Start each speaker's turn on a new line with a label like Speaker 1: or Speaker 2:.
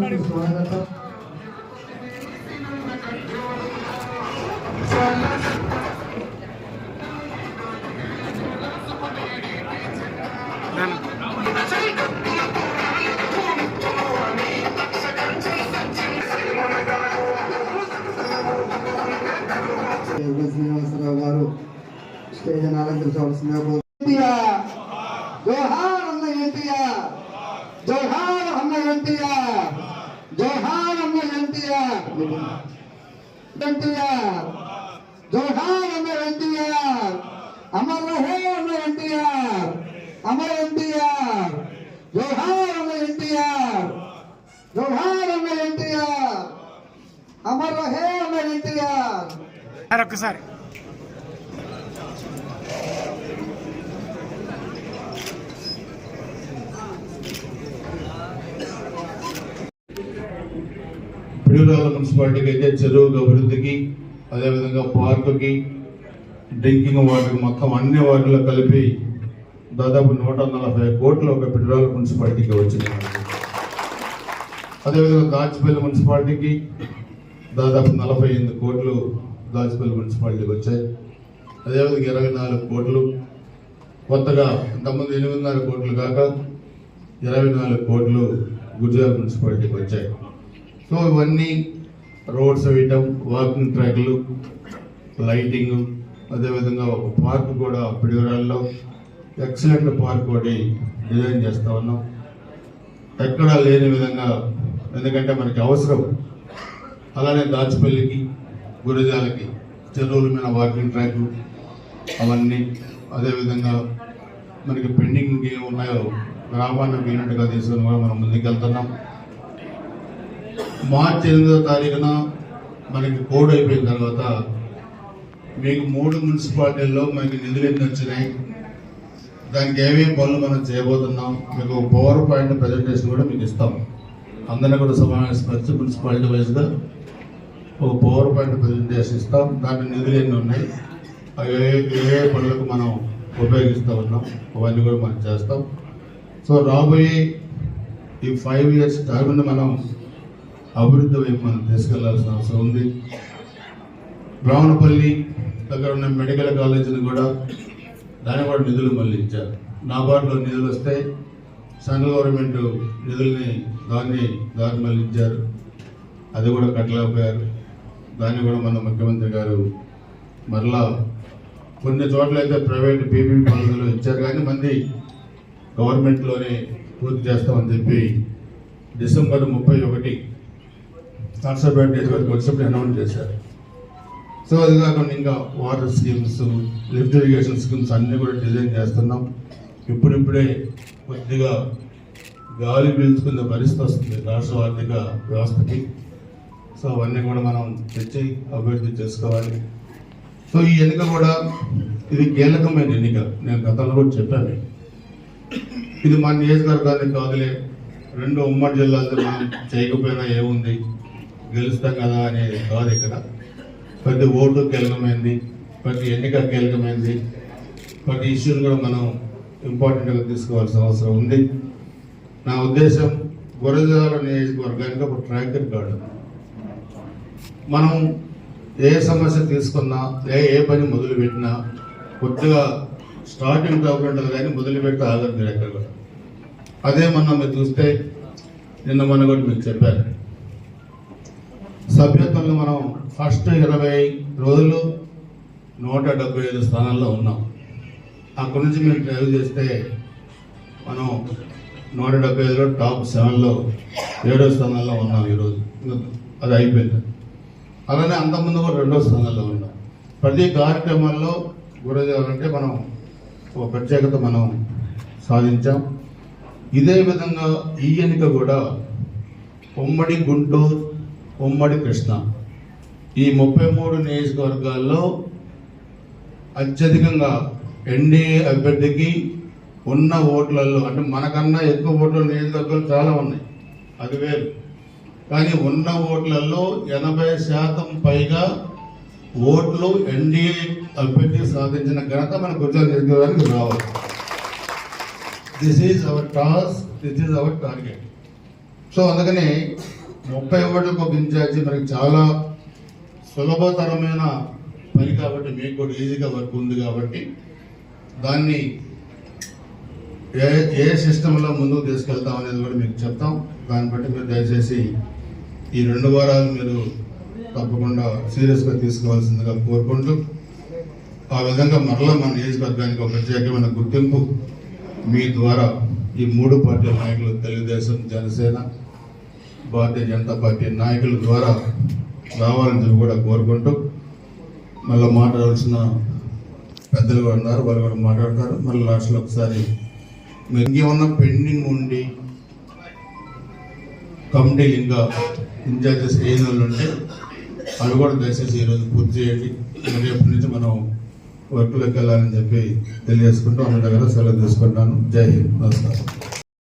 Speaker 1: స్వాగతం. శ్రీనివాసరావు గారు స్టేజ్ అలంకరించవలసిందిగా జోహార్ అన్న ఎన్టీఆర్, జోహార్ అన్న ఎన్టీఆర్, జోహార్ అన్న ఎన్టీఆర్, ఎన్టీఆర్, జోహార్ అన్న ఎన్టీఆర్, అమర్ రహే అన్న ఎన్టీఆర్, అమర్ ఎన్టీఆర్, జోహార్ అన్న ఎన్టీఆర్, జోహార్ అన్న ఎన్టీఆర్, అమర్ రహే అన్న ఎన్టీఆర్.
Speaker 2: ఒక్కసారి
Speaker 3: పిడుగురాళ్ళ మున్సిపాలిటీకి అయితే చెరువు అభివృద్ధికి, అదేవిధంగా పార్కుకి, డ్రింకింగ్ వాటర్ మొత్తం అన్ని వాటిలో కలిపి దాదాపు 140 కోట్లు ఒక పిడుగురాళ్ళ మున్సిపాలిటీకి వచ్చింది. అదేవిధంగా దాచిపల్లి మున్సిపాలిటీకి దాదాపు 48 కోట్లు దాచిపల్లి మున్సిపాలిటీకి వచ్చాయి. అదేవిధంగా 24 కోట్లు కొత్తగా ఇంతకుముందు 8.5 కోట్లు కాక 24 కోట్లు గుజరాత్ మున్సిపాలిటీకి వచ్చాయి. సో ఇవన్నీ రోడ్స్ వేయటం, వాకింగ్ ట్రాక్లు, లైటింగ్, అదేవిధంగా ఒక పార్క్ కూడా పిడుగురాళ్ళలో ఎక్సలెంట్ పార్క్ ఒకటి డిజైన్ చేస్తూ ఉన్నాం. ఎక్కడా లేని విధంగా, ఎందుకంటే మనకి అవసరం. అలానే దాచిపల్లికి, గురజాలకి చెరువుల మీద వాకింగ్ ట్రాక్ అవన్నీ, అదేవిధంగా మనకి పెండింగ్ ఏమి ఉన్నాయో గ్రామాన్ని వీనట్టుగా తీసుకుని కూడా మనం ముందుకెళ్తున్నాం. మార్చి 8వ తారీఖున మనకి కోడ్ అయిపోయిన తర్వాత మీకు 3 మున్సిపాలిటీల్లో మనకి నిధులు ఎన్ని వచ్చినాయి, దానికి ఏమేమి పనులు మనం చేయబోతున్నాం, మీకు పవర్ పాయింట్ ప్రజెంటేషన్ కూడా మీకు ఇస్తాం. అందరినీ కూడా సమావేశపరిచి మున్సిపాలిటీ వైజ్గా ఒక పవర్ పాయింట్ ప్రజెంటేషన్ ఇస్తాం. దాంట్లో నిధులు ఎన్ని ఉన్నాయి, అవి ఏ పనులకు మనం ఉపయోగిస్తూ ఉన్నాం, అవన్నీ కూడా మనం చేస్తాం. సో రాబోయే ఈ 5 ఇయర్స్ టర్మ్ మనం అభివృద్ధి వైపు మనం తీసుకెళ్లాల్సిన అవసరం ఉంది. బ్రాహ్మణపల్లి దగ్గర ఉన్న మెడికల్ కాలేజీని కూడా దాన్ని కూడా నిధులు మళ్ళీ ఇచ్చారు. నాబార్డులో నిధులు వస్తే సెంట్రల్ గవర్నమెంట్ నిధుల్ని దాన్ని మళ్ళీ ఇచ్చారు. అది కూడా కట్టలేకపోయారు. దాన్ని కూడా మన ముఖ్యమంత్రి గారు మరలా కొన్ని చోట్ల అయితే ప్రైవేట్ పీపీ పనులు ఇచ్చారు, కానీ మంది గవర్నమెంట్లోనే పూర్తి చేస్తామని చెప్పి డిసెంబర్ 31 నర్సపేట నియోజకవర్గం వచ్చినప్పుడు అనౌన్స్ చేశారు. సో అది కాకుండా ఇంకా water schemes, lift irrigation schemes అన్నీ కూడా డిజైన్ చేస్తున్నాం. ఇప్పుడిప్పుడే కొద్దిగా గాలి పీల్చుకునే పరిస్థితి వస్తుంది రాష్ట్ర ఆర్థిక వ్యవస్థకి. సో అవన్నీ కూడా మనం తెచ్చి అభివృద్ధి చేసుకోవాలి. సో ఈ ఎన్నిక కూడా ఇది కీలకమైన ఎన్నిక. నేను గతంలో కూడా చెప్పాను, ఇది మన నియోజకవర్గానికి కాదులే, 2 ఉమ్మడి జిల్లాలతో మనం చేయకపోయినా ఏముంది, గెలుస్తాం కదా అనేది కాదు. ఇక్కడ ప్రతి ఓటు కీలకమైంది, ప్రతి ఎన్నిక కీలకమైంది, ప్రతి ఇష్యూని కూడా మనం ఇంపార్టెంట్గా తీసుకోవాల్సిన అవసరం ఉంది. నా ఉద్దేశం గురజాల నియోజకవర్గానికి ఒక ట్రాక్ రికార్డు. మనం ఏ సమస్య తీసుకున్నా, ఏ పని మొదలుపెట్టినా కొద్దిగా స్టార్టింగ్ ప్రాబ్లం ఉంటుంది, కానీ మొదలుపెట్టి ఆగదు ఎక్కడ కూడా. అదే మీరు చూస్తే నిన్న మొన్న కూడా మీకు చెప్పారు, సభ్యత్వంలో మనం ఫస్ట్ 20 రోజులు 175 స్థానాల్లో ఉన్నాం. అక్కడి నుంచి మీరు డ్రైవ్ చేస్తే మనం 175లో టాప్ 7లో 7వ స్థానాల్లో ఉన్నాం ఈరోజు. అది అయిపోయింది. అలానే అంతకుముందు కూడా 2వ స్థానాల్లో ఉన్నాం. ప్రతి కార్యక్రమాల్లో గురజాలంటే మనం ఒక ప్రత్యేకత మనం సాధించాం. ఇదే విధంగా ఈ ఎన్నిక కూడా ఉమ్మడి గుంటూరు, ఉమ్మడి కృష్ణ ఈ 33 నియోజకవర్గాల్లో అత్యధికంగా ఎన్డీఏ అభ్యర్థికి ఉన్న ఓట్లలో, అంటే మనకన్నా ఎక్కువ ఓట్ల నియోజకవర్గాలు చాలా ఉన్నాయి, అది వేరు. కానీ ఉన్న ఓట్లలో 80% పైగా ఓట్లు ఎన్డీఏ అభ్యర్థి సాధించిన ఘనత మన గుజరాత్ నియోజకవర్గానికి రావాలి. This is our task, this is our target. So అందుకని 30 ఓట్లకు ఒక ఇన్ఛార్జి మనకి చాలా సులభతరమైన పని కాబట్టి, మీకు కూడా ఈజీగా వర్క్ ఉంది కాబట్టి దాన్ని ఏ సిస్టంలో ముందుకు తీసుకెళ్తాం అనేది కూడా మీకు చెప్తాం. దాన్ని బట్టి మీరు దయచేసి ఈ 2 వారాలు మీరు తప్పకుండా సీరియస్గా తీసుకోవాల్సిందిగా కోరుకుంటూ, ఆ విధంగా మరలా మన నియోజకవర్గానికి ఒక ప్రత్యేకమైన గుర్తింపు మీ ద్వారా ఈ 3 పార్టీల నాయకులు, తెలుగుదేశం, జనసేన, భారతీయ జనతా పార్టీ నాయకుల ద్వారా రావాలని చెప్పి కూడా కోరుకుంటూ, మళ్ళీ మాట్లాడాల్సిన పెద్దలు కూడా ఉన్నారు, వాళ్ళు కూడా మాట్లాడతారు. మళ్ళీ లాస్ట్లో ఒకసారి మీరు ఇంకేమన్నా పెండింగ్ ఉండి కమిటీలు ఇంకా ఇన్ఛార్జెస్ ఏ వాళ్ళు ఉంటే అవి కూడా దయచేసి ఈరోజు పూర్తి చేయండి. మరి రేపటి నుంచి మనం వర్క్లోకి వెళ్ళాలని చెప్పి తెలియజేసుకుంటూ అందరి దగ్గర సెలవు తీసుకుంటాను. జై హింద్, నమస్కారం.